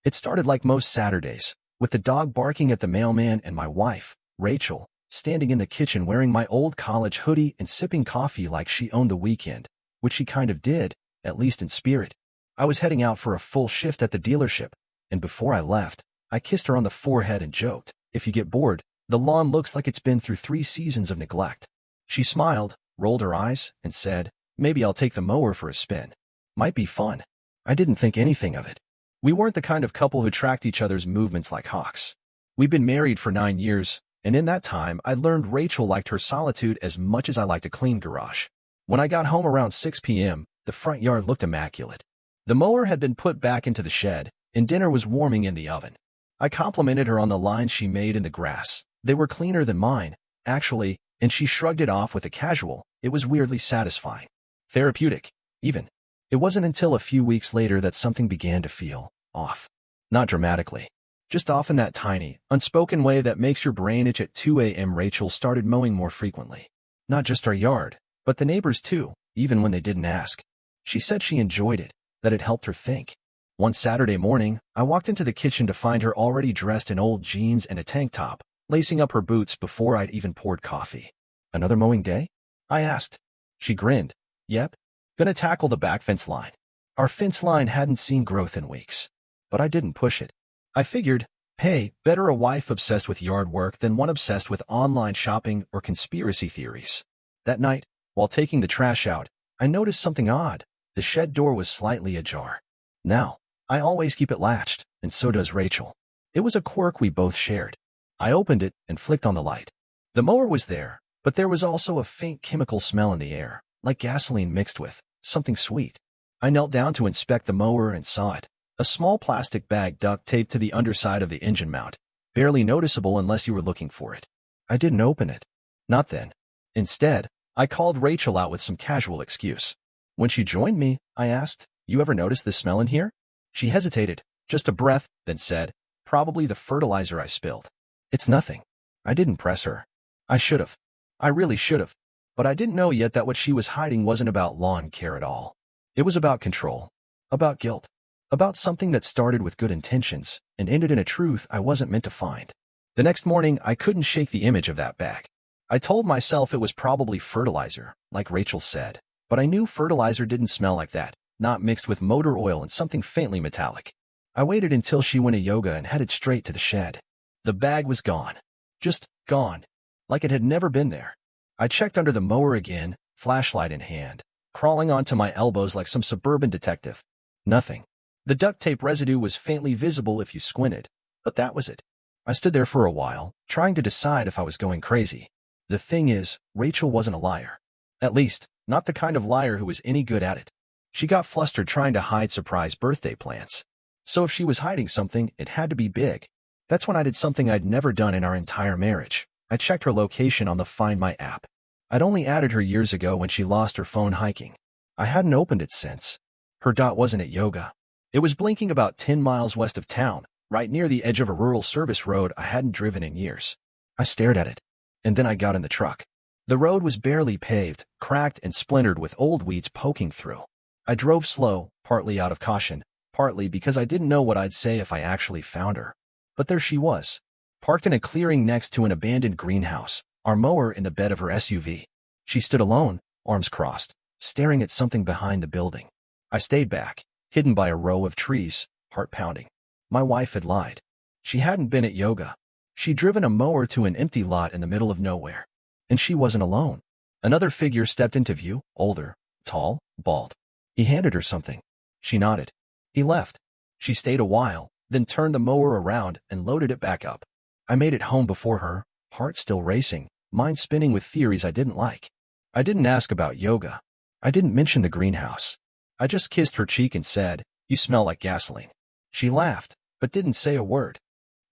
It started like most Saturdays, with the dog barking at the mailman and my wife, Rachel, standing in the kitchen wearing my old college hoodie and sipping coffee like she owned the weekend, which she kind of did, at least in spirit. I was heading out for a full shift at the dealership, and before I left, I kissed her on the forehead and joked, "If you get bored, the lawn looks like it's been through 3 seasons of neglect." She smiled, rolled her eyes, and said, "Maybe I'll take the mower for a spin. Might be fun." I didn't think anything of it. We weren't the kind of couple who tracked each other's movements like hawks. We'd been married for 9 years, and in that time I learned Rachel liked her solitude as much as I liked a clean garage. When I got home around 6 p.m., the front yard looked immaculate. The mower had been put back into the shed, and dinner was warming in the oven. I complimented her on the lines she made in the grass. They were cleaner than mine, actually, and she shrugged it off with a casual, "It was weirdly satisfying. Therapeutic, even." It wasn't until a few weeks later that something began to feel off. Not dramatically. Just off in that tiny, unspoken way that makes your brain itch at 2 a.m. Rachel started mowing more frequently. Not just our yard, but the neighbors too, even when they didn't ask. She said she enjoyed it, that it helped her think. One Saturday morning, I walked into the kitchen to find her already dressed in old jeans and a tank top, lacing up her boots before I'd even poured coffee. "Another mowing day?" I asked. She grinned. "Yep. Gonna tackle the back fence line." Our fence line hadn't seen growth in weeks. But I didn't push it. I figured, hey, better a wife obsessed with yard work than one obsessed with online shopping or conspiracy theories. That night, while taking the trash out, I noticed something odd. The shed door was slightly ajar. Now, I always keep it latched, and so does Rachel. It was a quirk we both shared. I opened it and flicked on the light. The mower was there, but there was also a faint chemical smell in the air, like gasoline mixed with something sweet. I knelt down to inspect the mower and saw it. A small plastic bag duct taped to the underside of the engine mount, barely noticeable unless you were looking for it. I didn't open it. Not then. Instead, I called Rachel out with some casual excuse. When she joined me, I asked, "You ever notice this smell in here?" She hesitated, just a breath, then said, "Probably the fertilizer I spilled." "It's nothing." I didn't press her. I should have. I really should have. But I didn't know yet that what she was hiding wasn't about lawn care at all. It was about control. About guilt. About something that started with good intentions and ended in a truth I wasn't meant to find. The next morning, I couldn't shake the image of that bag. I told myself it was probably fertilizer, like Rachel said, but I knew fertilizer didn't smell like that, not mixed with motor oil and something faintly metallic. I waited until she went to yoga and headed straight to the shed. The bag was gone. Just gone. Like it had never been there. I checked under the mower again, flashlight in hand, crawling onto my elbows like some suburban detective. Nothing. The duct tape residue was faintly visible if you squinted, but that was it. I stood there for a while, trying to decide if I was going crazy. The thing is, Rachel wasn't a liar. At least, not the kind of liar who was any good at it. She got flustered trying to hide surprise birthday plans. So if she was hiding something, it had to be big. That's when I did something I'd never done in our entire marriage. I checked her location on the Find My app. I'd only added her years ago when she lost her phone hiking. I hadn't opened it since. Her dot wasn't at yoga. It was blinking about 10 miles west of town, right near the edge of a rural service road I hadn't driven in years. I stared at it. And then I got in the truck. The road was barely paved, cracked and splintered with old weeds poking through. I drove slow, partly out of caution, partly because I didn't know what I'd say if I actually found her. But there she was, parked in a clearing next to an abandoned greenhouse, our mower in the bed of her SUV. She stood alone, arms crossed, staring at something behind the building. I stayed back, hidden by a row of trees, heart pounding. My wife had lied. She hadn't been at yoga. She'd driven a mower to an empty lot in the middle of nowhere. And she wasn't alone. Another figure stepped into view, older, tall, bald. He handed her something. She nodded. He left. She stayed a while, then turned the mower around and loaded it back up. I made it home before her, heart still racing, mind spinning with theories I didn't like. I didn't ask about yoga. I didn't mention the greenhouse. I just kissed her cheek and said, "You smell like gasoline." She laughed, but didn't say a word.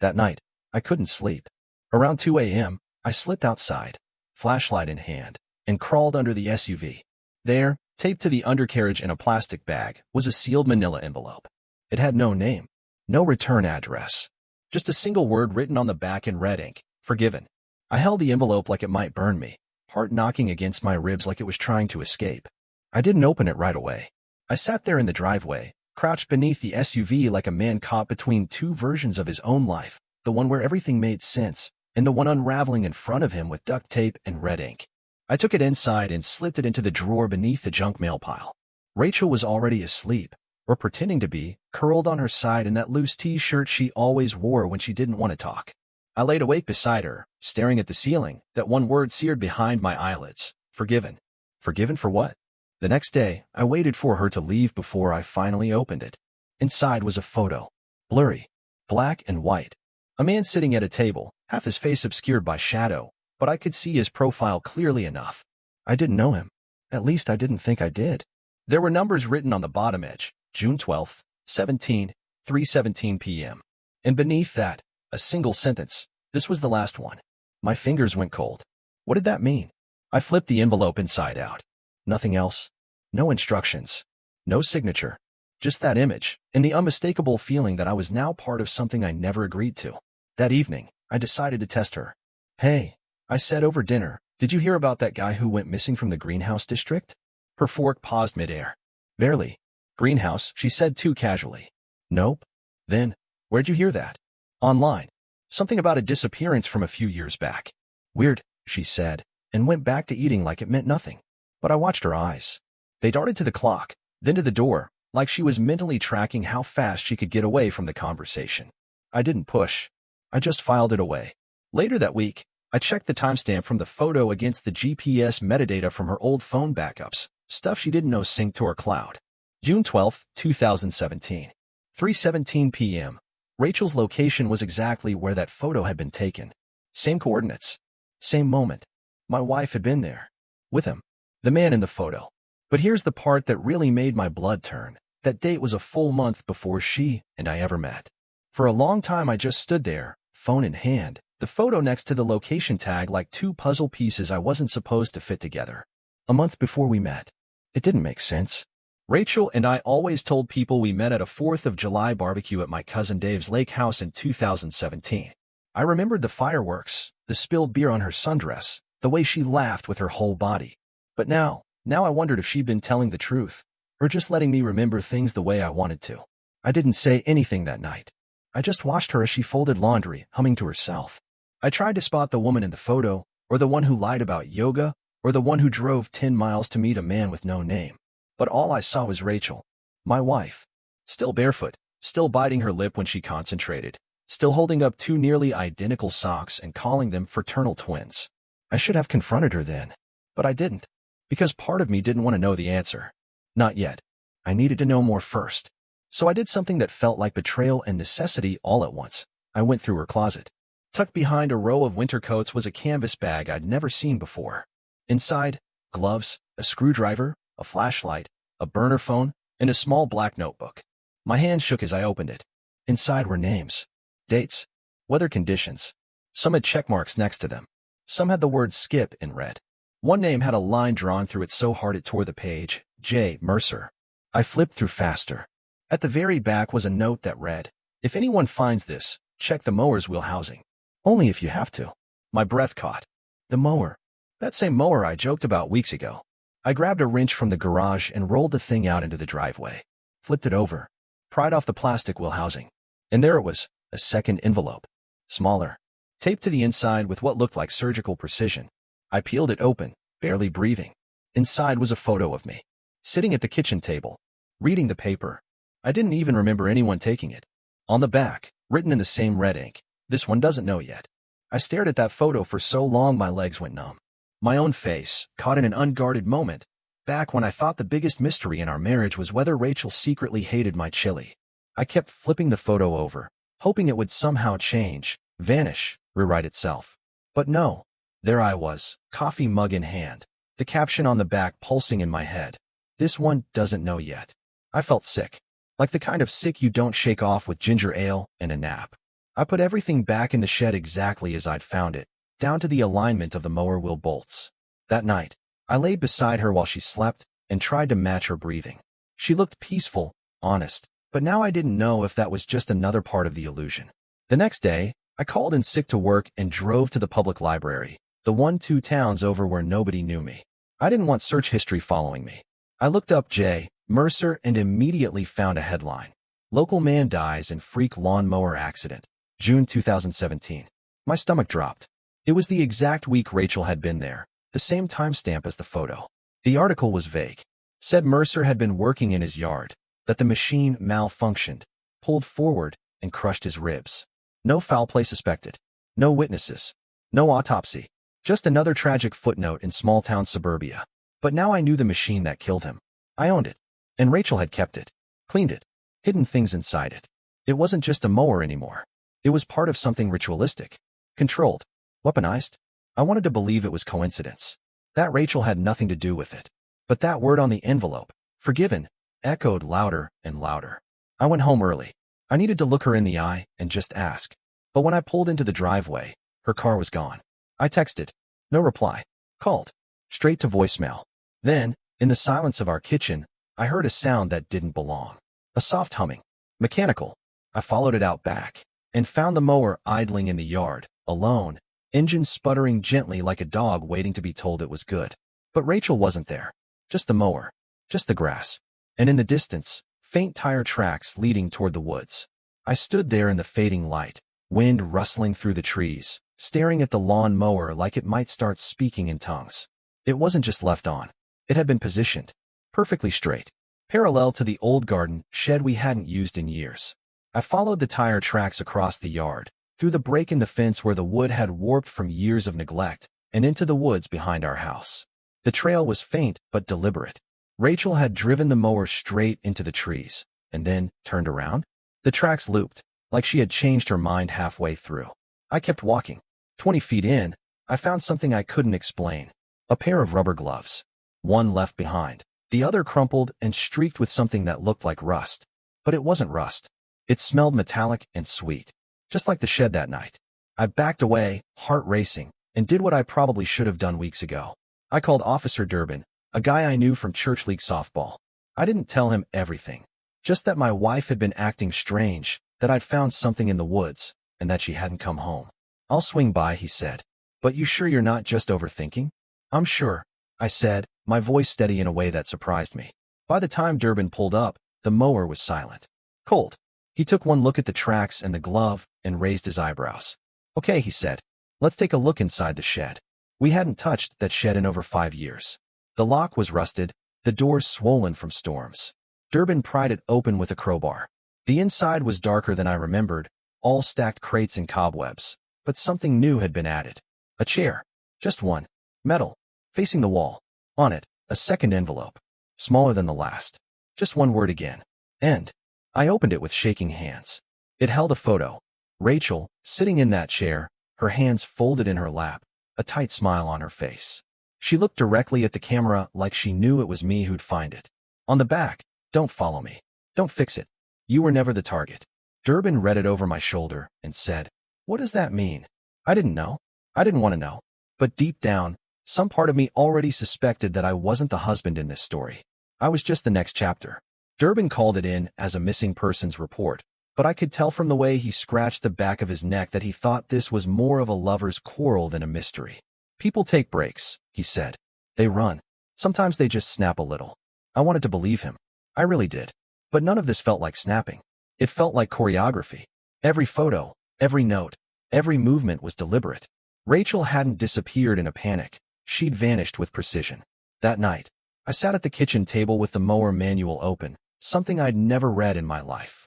That night, I couldn't sleep. Around 2 a.m., I slipped outside, flashlight in hand, and crawled under the SUV. There, taped to the undercarriage in a plastic bag, was a sealed manila envelope. It had no name, no return address. Just a single word written on the back in red ink, "Forgiven." I held the envelope like it might burn me, heart knocking against my ribs like it was trying to escape. I didn't open it right away. I sat there in the driveway, crouched beneath the SUV like a man caught between two versions of his own life, the one where everything made sense, and the one unraveling in front of him with duct tape and red ink. I took it inside and slipped it into the drawer beneath the junk mail pile. Rachel was already asleep, or pretending to be, curled on her side in that loose t-shirt she always wore when she didn't want to talk. I laid awake beside her, staring at the ceiling, that one word seared behind my eyelids. Forgiven. Forgiven for what? The next day, I waited for her to leave before I finally opened it. Inside was a photo. Blurry. Black and white. A man sitting at a table, half his face obscured by shadow, but I could see his profile clearly enough. I didn't know him. At least I didn't think I did. There were numbers written on the bottom edge, June 12th, 3:17 p.m. And beneath that, a single sentence. This was the last one. My fingers went cold. What did that mean? I flipped the envelope inside out. Nothing else. No instructions. No signature. Just that image, and the unmistakable feeling that I was now part of something I never agreed to. That evening, I decided to test her. Hey, I said over dinner, did you hear about that guy who went missing from the greenhouse district? Her fork paused midair. Barely. Greenhouse, she said too casually. Nope. Then, where'd you hear that? Online. Something about a disappearance from a few years back. Weird, she said, and went back to eating like it meant nothing. But I watched her eyes. They darted to the clock, then to the door, like she was mentally tracking how fast she could get away from the conversation. I didn't push. I just filed it away. Later that week, I checked the timestamp from the photo against the GPS metadata from her old phone backups, stuff she didn't know synced to her cloud. June 12, 2017. 3:17 p.m. Rachel's location was exactly where that photo had been taken. Same coordinates. Same moment. My wife had been there. With him. The man in the photo. But here's the part that really made my blood turn. That date was a full month before she and I ever met. For a long time I just stood there, phone in hand, the photo next to the location tag like two puzzle pieces I wasn't supposed to fit together. A month before we met. It didn't make sense. Rachel and I always told people we met at a 4th of July barbecue at my cousin Dave's lake house in 2017. I remembered the fireworks, the spilled beer on her sundress, the way she laughed with her whole body. But now I wondered if she'd been telling the truth, or just letting me remember things the way I wanted to. I didn't say anything that night. I just watched her as she folded laundry, humming to herself. I tried to spot the woman in the photo, or the one who lied about yoga, or the one who drove 10 miles to meet a man with no name. But all I saw was Rachel, my wife. Still barefoot, still biting her lip when she concentrated, still holding up two nearly identical socks and calling them fraternal twins. I should have confronted her then, but I didn't, because part of me didn't want to know the answer. Not yet. I needed to know more first. So I did something that felt like betrayal and necessity all at once. I went through her closet. Tucked behind a row of winter coats was a canvas bag I'd never seen before. Inside, gloves, a screwdriver, a flashlight, a burner phone, and a small black notebook. My hand shook as I opened it. Inside were names, dates, weather conditions. Some had check marks next to them. Some had the word skip in red. One name had a line drawn through it so hard it tore the page, J. Mercer. I flipped through faster. At the very back was a note that read, if anyone finds this, check the mower's wheel housing. Only if you have to. My breath caught. The mower. That same mower I joked about weeks ago. I grabbed a wrench from the garage and rolled the thing out into the driveway. Flipped it over. Pried off the plastic wheel housing. And there it was, a second envelope. Smaller. Taped to the inside with what looked like surgical precision. I peeled it open, barely breathing. Inside was a photo of me. Sitting at the kitchen table. Reading the paper. I didn't even remember anyone taking it. On the back, written in the same red ink, this one doesn't know yet. I stared at that photo for so long my legs went numb. My own face, caught in an unguarded moment, back when I thought the biggest mystery in our marriage was whether Rachel secretly hated my chili. I kept flipping the photo over, hoping it would somehow change, vanish, rewrite itself. But no. There I was, coffee mug in hand, the caption on the back pulsing in my head. This one doesn't know yet. I felt sick. Like the kind of sick you don't shake off with ginger ale and a nap. I put everything back in the shed exactly as I'd found it, down to the alignment of the mower wheel bolts. That night, I lay beside her while she slept and tried to match her breathing. She looked peaceful, honest, but now I didn't know if that was just another part of the illusion. The next day, I called in sick to work and drove to the public library, the one 2 towns over where nobody knew me. I didn't want search history following me. I looked up J. Mercer, and immediately found a headline. Local man dies in freak lawn mower accident. June 2017. My stomach dropped. It was the exact week Rachel had been there, the same timestamp as the photo. The article was vague. Said Mercer had been working in his yard, that the machine malfunctioned, pulled forward, and crushed his ribs. No foul play suspected. No witnesses. No autopsy. Just another tragic footnote in small-town suburbia. But now I knew the machine that killed him. I owned it. And Rachel had kept it. Cleaned it. Hidden things inside it. It wasn't just a mower anymore. It was part of something ritualistic. Controlled. Weaponized. I wanted to believe it was coincidence. That Rachel had nothing to do with it. But that word on the envelope, forgiven, echoed louder and louder. I went home early. I needed to look her in the eye and just ask. But when I pulled into the driveway, her car was gone. I texted. No reply. Called. Straight to voicemail. Then, in the silence of our kitchen, I heard a sound that didn't belong. A soft humming. Mechanical. I followed it out back and found the mower idling in the yard, alone, engine sputtering gently like a dog waiting to be told it was good. But Rachel wasn't there. Just the mower. Just the grass. And in the distance, faint tire tracks leading toward the woods. I stood there in the fading light, wind rustling through the trees, staring at the lawn mower like it might start speaking in tongues. It wasn't just left on. It had been positioned. Perfectly straight. Parallel to the old garden shed we hadn't used in years. I followed the tire tracks across the yard, through the break in the fence where the wood had warped from years of neglect, and into the woods behind our house. The trail was faint but deliberate. Rachel had driven the mower straight into the trees, and then turned around. The tracks looped, like she had changed her mind halfway through. I kept walking. 20 feet in, I found something I couldn't explain. A pair of rubber gloves. One left behind. The other crumpled and streaked with something that looked like rust. But it wasn't rust. It smelled metallic and sweet. Just like the shed that night. I backed away, heart racing, and did what I probably should have done weeks ago. I called Officer Durbin, a guy I knew from church league softball. I didn't tell him everything. Just that my wife had been acting strange, that I'd found something in the woods, and that she hadn't come home. I'll swing by, he said. But you sure you're not just overthinking? I'm sure, I said, my voice steady in a way that surprised me. By the time Durbin pulled up, the mower was silent. Cold. He took one look at the tracks and the glove and raised his eyebrows. Okay, he said. Let's take a look inside the shed. We hadn't touched that shed in over 5 years. The lock was rusted, the doors swollen from storms. Durbin pried it open with a crowbar. The inside was darker than I remembered, all stacked crates and cobwebs. But something new had been added. A chair. Just one. Metal. Facing the wall. On it, a second envelope. Smaller than the last. Just one word again. End. I opened it with shaking hands. It held a photo. Rachel, sitting in that chair, her hands folded in her lap, a tight smile on her face. She looked directly at the camera like she knew it was me who'd find it. On the back, don't follow me. Don't fix it. You were never the target. Durbin read it over my shoulder and said, what does that mean? I didn't know. I didn't want to know. But deep down, some part of me already suspected that I wasn't the husband in this story. I was just the next chapter. Durbin called it in as a missing persons report, but I could tell from the way he scratched the back of his neck that he thought this was more of a lover's quarrel than a mystery. People take breaks, he said. They run. Sometimes they just snap a little. I wanted to believe him. I really did. But none of this felt like snapping. It felt like choreography. Every photo, every note, every movement was deliberate. Rachel hadn't disappeared in a panic. She'd vanished with precision. That night, I sat at the kitchen table with the mower manual open, something I'd never read in my life.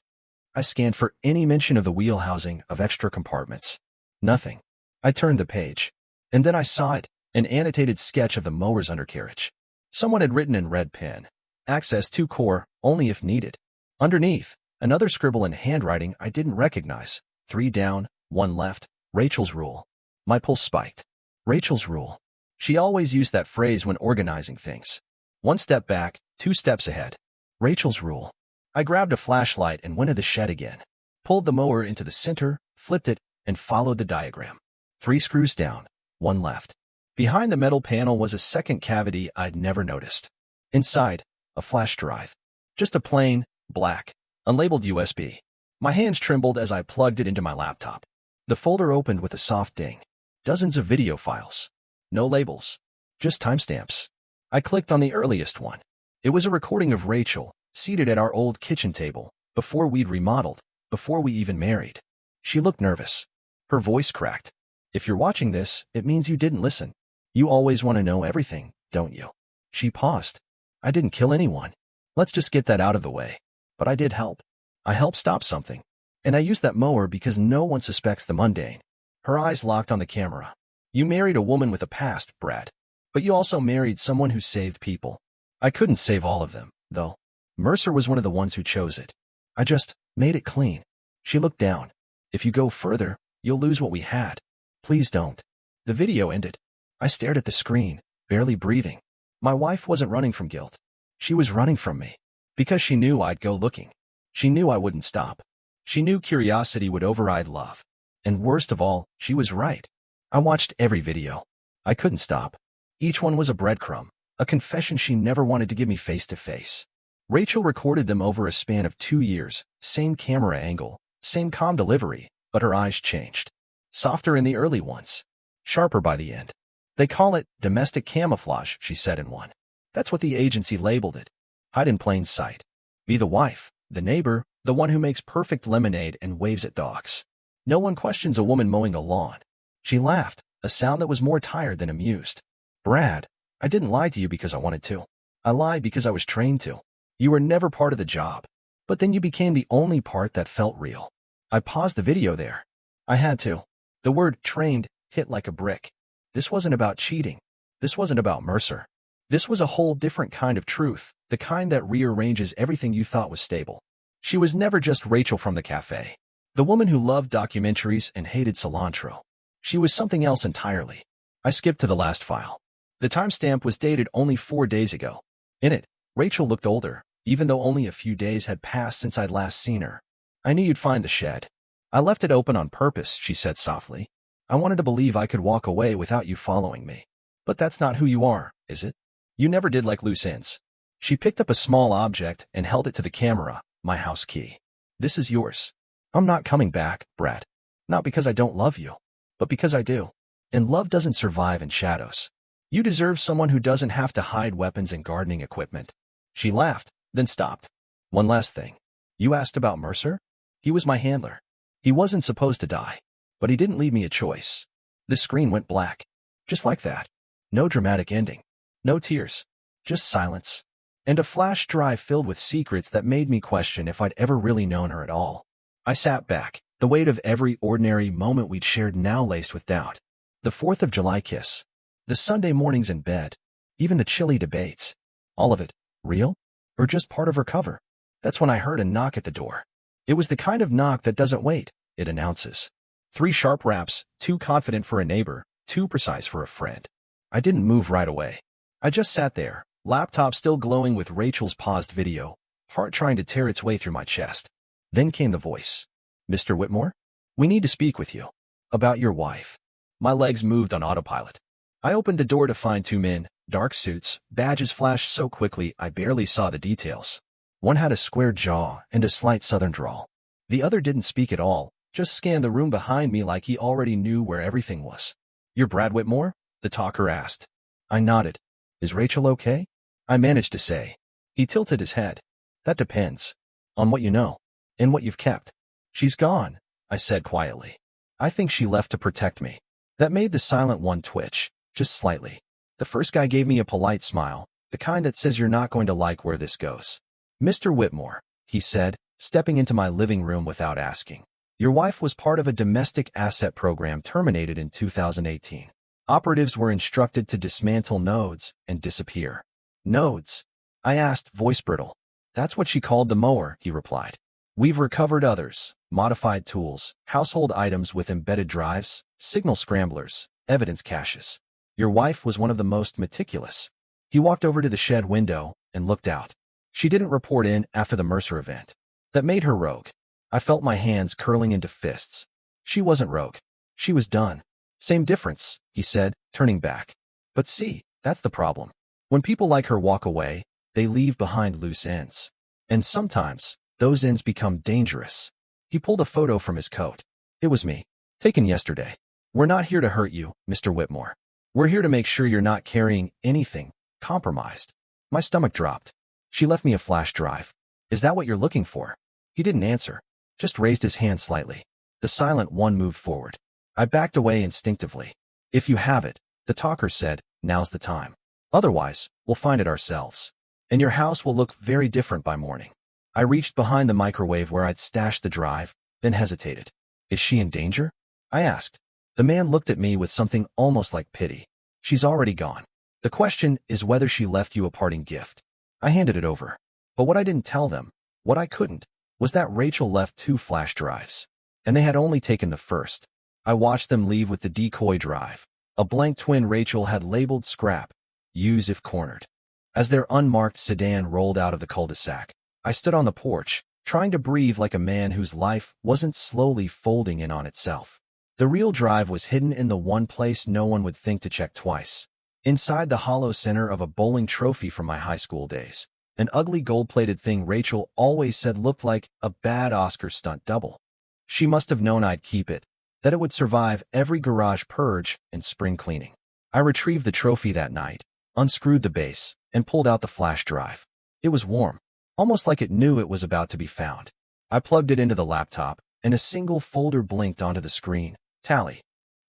I scanned for any mention of the wheel housing, of extra compartments. Nothing. I turned the page. And then I saw it, an annotated sketch of the mower's undercarriage. Someone had written in red pen, access to core, only if needed. Underneath, another scribble in handwriting I didn't recognize. 3 down, 1 left, Rachel's rule. My pulse spiked. Rachel's rule. She always used that phrase when organizing things. 1 step back, 2 steps ahead. Rachel's rule. I grabbed a flashlight and went to the shed again. Pulled the mower into the center, flipped it, and followed the diagram. 3 screws down, 1 left. Behind the metal panel was a second cavity I'd never noticed. Inside, a flash drive. Just a plain, black, unlabeled USB. My hands trembled as I plugged it into my laptop. The folder opened with a soft ding. Dozens of video files. No labels. Just timestamps. I clicked on the earliest one. It was a recording of Rachel, seated at our old kitchen table, before we'd remodeled, before we even married. She looked nervous. Her voice cracked. If you're watching this, it means you didn't listen. You always want to know everything, don't you? She paused. I didn't kill anyone. Let's just get that out of the way. But I did help. I helped stop something. And I used that mower because no one suspects the mundane. Her eyes locked on the camera. You married a woman with a past, Brad. But you also married someone who saved people. I couldn't save all of them, though. Mercer was one of the ones who chose it. I just made it clean. She looked down. If you go further, you'll lose what we had. Please don't. The video ended. I stared at the screen, barely breathing. My wife wasn't running from guilt. She was running from me. Because she knew I'd go looking. She knew I wouldn't stop. She knew curiosity would override love. And worst of all, she was right. I watched every video. I couldn't stop. Each one was a breadcrumb, a confession she never wanted to give me face to face. Rachel recorded them over a span of 2 years, same camera angle, same calm delivery, but her eyes changed. Softer in the early ones, sharper by the end. They call it domestic camouflage, she said in one. That's what the agency labeled it. Hide in plain sight. Be the wife, the neighbor, the one who makes perfect lemonade and waves at dogs. No one questions a woman mowing a lawn. She laughed, a sound that was more tired than amused. Brad, I didn't lie to you because I wanted to. I lied because I was trained to. You were never part of the job. But then you became the only part that felt real. I paused the video there. I had to. The word trained hit like a brick. This wasn't about cheating. This wasn't about Mercer. This was a whole different kind of truth, the kind that rearranges everything you thought was stable. She was never just Rachel from the cafe, the woman who loved documentaries and hated cilantro. She was something else entirely. I skipped to the last file. The timestamp was dated only 4 days ago. In it, Rachel looked older, even though only a few days had passed since I'd last seen her. I knew you'd find the shed. I left it open on purpose, she said softly. I wanted to believe I could walk away without you following me. But that's not who you are, is it? You never did like loose ends. She picked up a small object and held it to the camera, my house key. This is yours. I'm not coming back, Brad. Not because I don't love you, but because I do. And love doesn't survive in shadows. You deserve someone who doesn't have to hide weapons and gardening equipment. She laughed, then stopped. One last thing. You asked about Mercer? He was my handler. He wasn't supposed to die, but he didn't leave me a choice. The screen went black. Just like that. No dramatic ending. No tears. Just silence. And a flash drive filled with secrets that made me question if I'd ever really known her at all. I sat back, the weight of every ordinary moment we'd shared now laced with doubt. The 4th of July kiss. The Sunday mornings in bed. Even the chilly debates. All of it. Real? Or just part of her cover? That's when I heard a knock at the door. It was the kind of knock that doesn't wait, it announces. 3 sharp raps, too confident for a neighbor, too precise for a friend. I didn't move right away. I just sat there, laptop still glowing with Rachel's paused video, heart trying to tear its way through my chest. Then came the voice. Mr. Whitmore? We need to speak with you. About your wife. My legs moved on autopilot. I opened the door to find 2 men, dark suits, badges flashed so quickly I barely saw the details. One had a square jaw and a slight southern drawl. The other didn't speak at all, just scanned the room behind me like he already knew where everything was. You're Brad Whitmore? The talker asked. I nodded. Is Rachel okay? I managed to say. He tilted his head. That depends. On what you know. And what you've kept. She's gone, I said quietly. I think she left to protect me. That made the silent one twitch, just slightly. The first guy gave me a polite smile, the kind that says you're not going to like where this goes. Mr. Whitmore, he said, stepping into my living room without asking. Your wife was part of a domestic asset program terminated in 2018. Operatives were instructed to dismantle nodes and disappear. Nodes? I asked, voice brittle. That's what she called the mower, he replied. We've recovered others, modified tools, household items with embedded drives, signal scramblers, evidence caches. Your wife was one of the most meticulous. He walked over to the shed window and looked out. She didn't report in after the Mercer event. That made her rogue. I felt my hands curling into fists. She wasn't rogue. She was done. Same difference, he said, turning back. But see, that's the problem. When people like her walk away, they leave behind loose ends. And sometimes, those ends become dangerous. He pulled a photo from his coat. It was me. Taken yesterday. We're not here to hurt you, Mr. Whitmore. We're here to make sure you're not carrying anything compromised. My stomach dropped. She left me a flash drive. Is that what you're looking for? He didn't answer, just raised his hand slightly. The silent one moved forward. I backed away instinctively. If you have it, the talker said, now's the time. Otherwise, we'll find it ourselves. And your house will look very different by morning. I reached behind the microwave where I'd stashed the drive, then hesitated. Is she in danger? I asked. The man looked at me with something almost like pity. She's already gone. The question is whether she left you a parting gift. I handed it over. But what I didn't tell them, what I couldn't, was that Rachel left 2 flash drives. And they had only taken the first. I watched them leave with the decoy drive. A blank twin Rachel had labeled scrap, use if cornered. As their unmarked sedan rolled out of the cul-de-sac, I stood on the porch, trying to breathe like a man whose life wasn't slowly folding in on itself. The real drive was hidden in the one place no one would think to check twice. Inside the hollow center of a bowling trophy from my high school days. An ugly gold-plated thing Rachel always said looked like a bad Oscar stunt double. She must have known I'd keep it, that it would survive every garage purge and spring cleaning. I retrieved the trophy that night, unscrewed the base, and pulled out the flash drive. It was warm, almost like it knew it was about to be found. I plugged it into the laptop, and a single folder blinked onto the screen. Tally.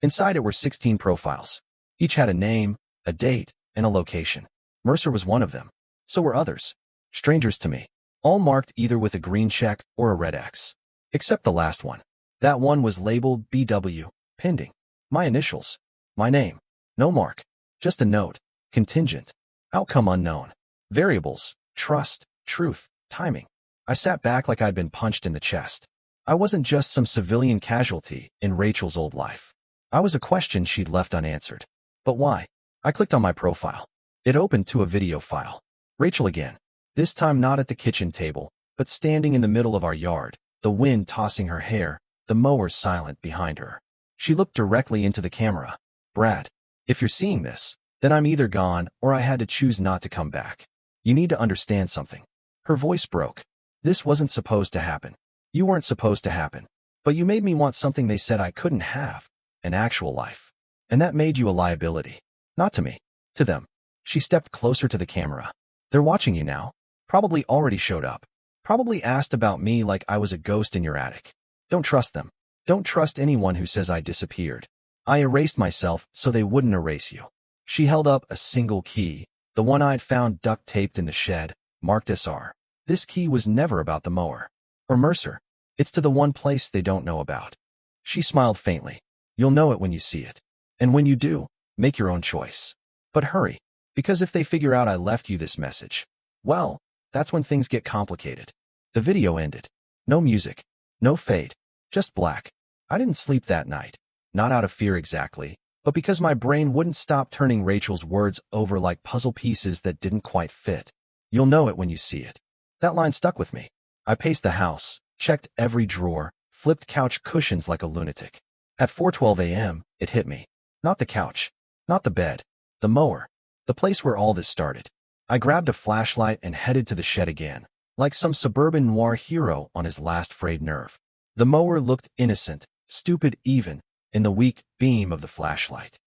Inside it were 16 profiles. Each had a name, a date, and a location. Mercer was one of them. So were others. Strangers to me. All marked either with a green check or a red X. Except the last one. That one was labeled BW, pending. My initials. My name. No mark. Just a note. Contingent. Outcome unknown. Variables. Trust. Truth. Timing. I sat back like I'd been punched in the chest. I wasn't just some civilian casualty in Rachel's old life. I was a question she'd left unanswered. But why? I clicked on my profile. It opened to a video file. Rachel again. This time not at the kitchen table, but standing in the middle of our yard, the wind tossing her hair, the mower silent behind her. She looked directly into the camera. Brad, if you're seeing this, then I'm either gone or I had to choose not to come back. You need to understand something. Her voice broke. This wasn't supposed to happen. You weren't supposed to happen. But you made me want something they said I couldn't have, an actual life. And that made you a liability. Not to me. To them. She stepped closer to the camera. They're watching you now. Probably already showed up. Probably asked about me like I was a ghost in your attic. Don't trust them. Don't trust anyone who says I disappeared. I erased myself so they wouldn't erase you. She held up a single key, the one I'd found duct-taped in the shed, marked SR. This key was never about the mower. Or Mercer. It's to the one place they don't know about. She smiled faintly. You'll know it when you see it. And when you do, make your own choice. But hurry. Because if they figure out I left you this message, well, that's when things get complicated. The video ended. No music. No fade. Just black. I didn't sleep that night. Not out of fear exactly, but because my brain wouldn't stop turning Rachel's words over like puzzle pieces that didn't quite fit. You'll know it when you see it. That line stuck with me. I paced the house, checked every drawer, flipped couch cushions like a lunatic. At 4:12 a.m., it hit me. Not the couch. Not the bed. The mower. The place where all this started. I grabbed a flashlight and headed to the shed again, like some suburban noir hero on his last frayed nerve. The mower looked innocent, stupid even, in the weak beam of the flashlight.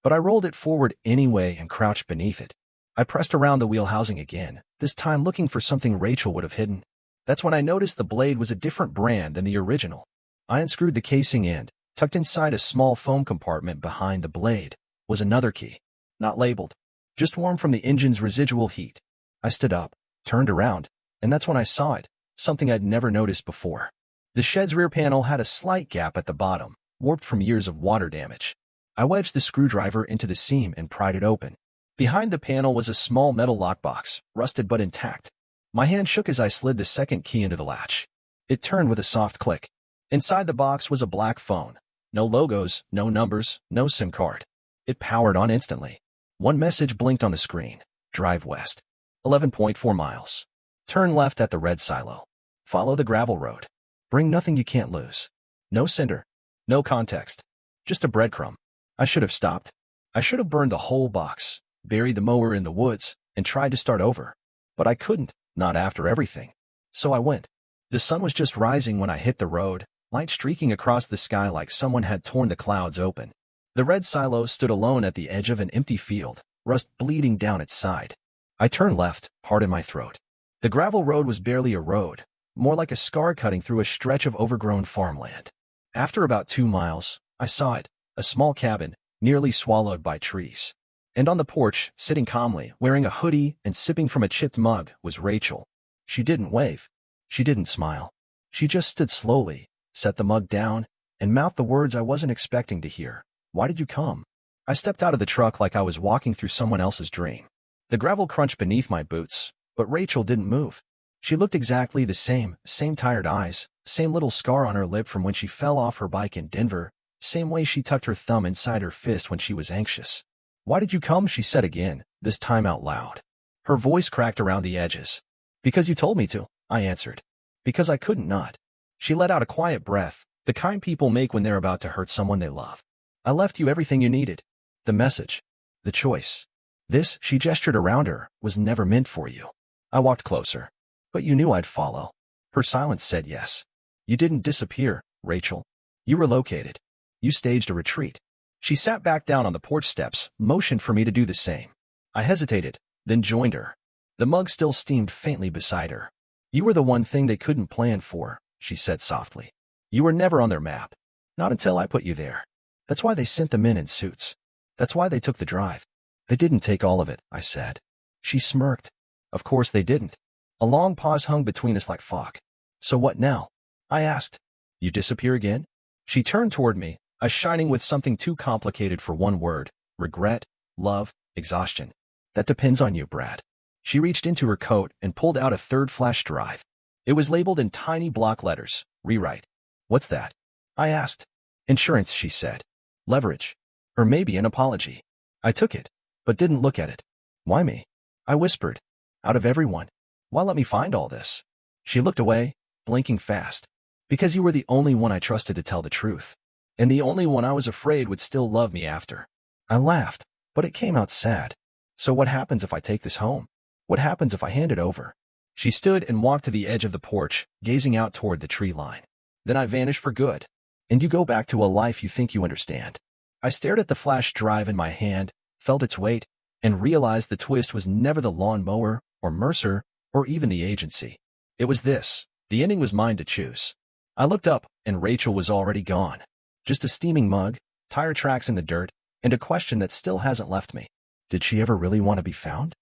But I rolled it forward anyway and crouched beneath it. I pressed around the wheel housing again, this time looking for something Rachel would have hidden. That's when I noticed the blade was a different brand than the original. I unscrewed the casing and, tucked inside a small foam compartment behind the blade, was another key. Not labeled. Just warm from the engine's residual heat. I stood up, turned around, and that's when I saw it, something I'd never noticed before. The shed's rear panel had a slight gap at the bottom, warped from years of water damage. I wedged the screwdriver into the seam and pried it open. Behind the panel was a small metal lockbox, rusted but intact. My hand shook as I slid the second key into the latch. It turned with a soft click. Inside the box was a black phone. No logos, no numbers, no SIM card. It powered on instantly. One message blinked on the screen. Drive west. 11.4 miles. Turn left at the red silo. Follow the gravel road. Bring nothing you can't lose. No sender. No context. Just a breadcrumb. I should have stopped. I should have burned the whole box, buried the mower in the woods, and tried to start over. But I couldn't, not after everything. So I went. The sun was just rising when I hit the road, light streaking across the sky like someone had torn the clouds open. The red silo stood alone at the edge of an empty field, rust bleeding down its side. I turned left, heart in my throat. The gravel road was barely a road, more like a scar cutting through a stretch of overgrown farmland. After about 2 miles, I saw it, a small cabin, nearly swallowed by trees. And on the porch, sitting calmly, wearing a hoodie and sipping from a chipped mug, was Rachel. She didn't wave. She didn't smile. She just stood slowly, set the mug down, and mouthed the words I wasn't expecting to hear. "Why did you come?" I stepped out of the truck like I was walking through someone else's dream. The gravel crunched beneath my boots, but Rachel didn't move. She looked exactly the same tired eyes, same little scar on her lip from when she fell off her bike in Denver, same way she tucked her thumb inside her fist when she was anxious. "Why did you come?" she said again, this time out loud. Her voice cracked around the edges. "Because you told me to," I answered. "Because I couldn't not." She let out a quiet breath, the kind people make when they're about to hurt someone they love. "I left you everything you needed. The message. The choice. This," she gestured around her, "was never meant for you." I walked closer. "But you knew I'd follow." Her silence said yes. "You didn't disappear, Rachel. You relocated. You staged a retreat." She sat back down on the porch steps, motioned for me to do the same. I hesitated, then joined her. The mug still steamed faintly beside her. "You were the one thing they couldn't plan for," she said softly. "You were never on their map. Not until I put you there. That's why they sent the men in suits. That's why they took the drive." "They didn't take all of it," I said. She smirked. "Of course they didn't." A long pause hung between us like fog. "So what now?" I asked. "You disappear again?" She turned toward me, eyes shining with something too complicated for one word: regret, love, exhaustion. "That depends on you, Brad." She reached into her coat and pulled out a third flash drive. It was labeled in tiny block letters, "Rewrite." "What's that?" I asked. "Insurance," she said. "Leverage. Or maybe an apology." I took it, but didn't look at it. "Why me?" I whispered. "Out of everyone. Why let me find all this?" She looked away, blinking fast. "Because you were the only one I trusted to tell the truth. And the only one I was afraid would still love me after." I laughed, but it came out sad. "So what happens if I take this home? What happens if I hand it over?" She stood and walked to the edge of the porch, gazing out toward the tree line. "Then I vanish for good. And you go back to a life you think you understand." I stared at the flash drive in my hand, felt its weight, and realized the twist was never the lawn mower, or Mercer, or even the agency. It was this. The ending was mine to choose. I looked up, and Rachel was already gone. Just a steaming mug, tire tracks in the dirt, and a question that still hasn't left me. Did she ever really want to be found?